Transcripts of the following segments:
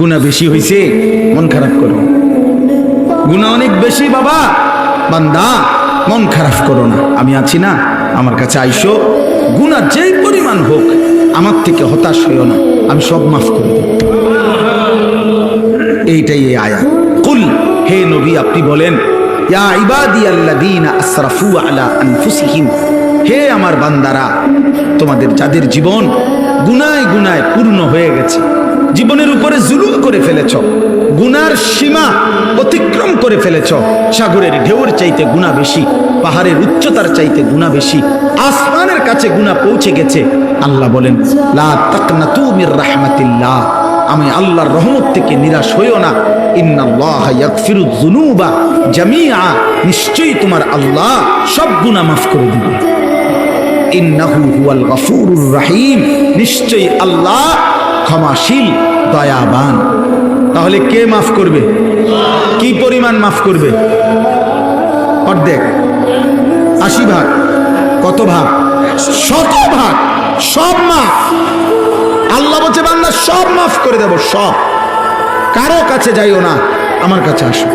গুনাহ বেশি হয়েছে, মন খারাপ করো। গুনাহ অনেক বেশি বাবা, বান্দা মন খারাপ করো না। আমি আছি না, আমার কাছে আইসো, গুনাহ যেই পরিমাণ হোক আমার থেকে হতাশ হইও না, আমি সব মাফ করে দেব। এইটাই এই আয়াত। কুল, হে নবী আপনি বলেন, ইয়া ইবাদিয়াল্লাযীনা আসরাফু আলা আনফুসিহিম, হে আমার বান্দারা, তোমাদের যাদের জীবন গুনায় গুনায় পূর্ণ হয়ে গেছে, জীবনের উপরে জুলুম করে ফেলেছ, গুনার সীমা অতিক্রম করে ফেলেছ, সাগরের ঢেউর চাইতে গুনাহ বেশি, পাহাড়ের উচ্চতার চাইতে গুনাহ বেশি, আসমানের কাছে গুনাহ পৌঁছে গেছে। আল্লাহ বলেন, লা তাকনাতু মির রাহমাতিল্লাহ, আমি আল্লাহর রহমত থেকে নিরাশ হইও না। ইন্নাল্লাহা ইয়াগফিরুয যুনুবা জামিআ, নিশ্চয়ই তোমার আল্লাহ সব গুনাহ মাফ করে দিবে। ইন্নাহু হুয়াল গফুরুর রহিম, নিশ্চয়ই আল্লাহ ক্ষমাশীল দয়াবান। তাহলে কে মাফ করবে? কি পরিমাণ মাফ করবে? অর্ধেক, 80 ভাগ, কত ভাগ? 100 ভাগ, সব মাফ। আল্লাহ বলছে বান্দা সব মাফ করে দেব, সব। কারো কাছে যাইও না, আমার কাছে আসো।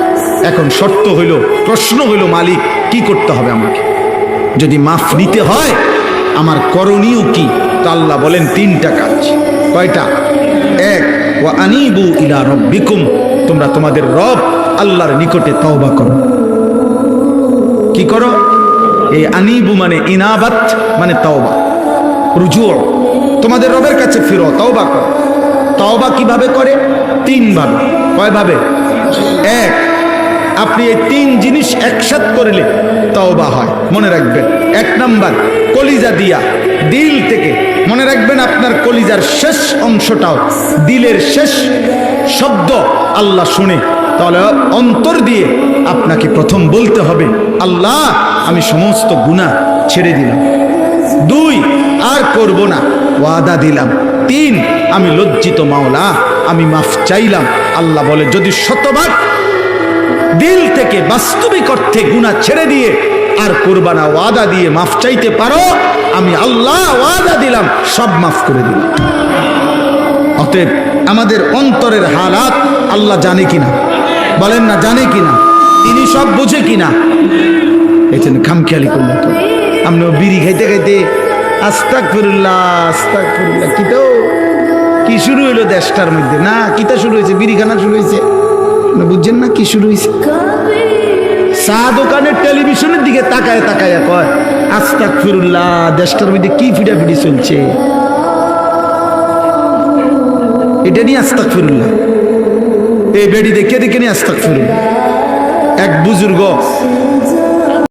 এখন শর্ত হইল, প্রশ্ন হইল, মালিক কি করতে হবে আমাকে? যদি মাফ নিতে হয় আমার করণীয় কি? তো আল্লাহ বলেন 3টা কাজ। কয়টা? 1, ওয়া আনিবু ইলা রাব্বিকুম, তোমরা তোমাদের রব আল্লাহর নিকটে তওবা করো। কি করো? এই আনিবু মানে ইনাবাত, মানে তওবা, রুজু, তোমাদের রবের কাছে ফিরো, তওবা করো। তওবা কিভাবে করে? 3 ভাবে। কয়ভাবে? 1, আপনি এই 3 জিনিস একসাথে করলে তওবা হয়, মনে রাখবেন। 1 নাম্বার, কলিজা দিয়া, দিল থেকে। মনে রাখবেন আপনার কলিজার শেষ অংশটাও, দিলের শেষ শব্দ আল্লাহ শুনে, তাহলে অন্তর দিয়ে আপনাকে প্রথম বলতে হবে, আল্লাহ আমি সমস্ত গুনাহ ছেড়ে দিলাম। 2, আর করব না, ওয়াদা দিলাম। 3, আমি লজ্জিত মাওলা, আমি মাফ চাইলাম। আল্লাহ বলে, যদি 100 দিল থেকে বাস্তবিক অর্থে গুনাহ ছেড়ে দিয়ে আর করবা না, ওয়াদা দিয়ে মাফ চাইতে পারো, আমি আল্লাহ ওয়াদা দিলাম সব মাফ করে দিলাম। অতএব আমাদের অন্তরের হালাত আল্লাহ জানে কিনা? বলেন না, জানে কিনা? তিনি সব বুঝে কিনা? এই জন্য খামখেয়ালি করলেন তো। আমরা বিড়ি খাইতে খাইতে আস্তাগফিরুল্লাহ আস্তাগফিরুল্লাহ, কি তো কি শুরু হইলো দেশটার মধ্যে? না, কিতা শুরু হয়েছে? বিড়িখানা শুরু হয়েছে, বুঝছেন না কি শুরু হয়েছে? চা দোকানের টেলিভিশনের দিকে তাকায় তাকায় কয় আস্তাগফিরুল্লাহ, দেশটার মধ্যে কি ফিডাফিডি চলছে, এটা নিয়ে আস্তাগফিরুল্লাহ। এই বেড়ি দেখে দেখে নিয়ে আস্তাগফিরুল্লাহ। এক বুজুর্গ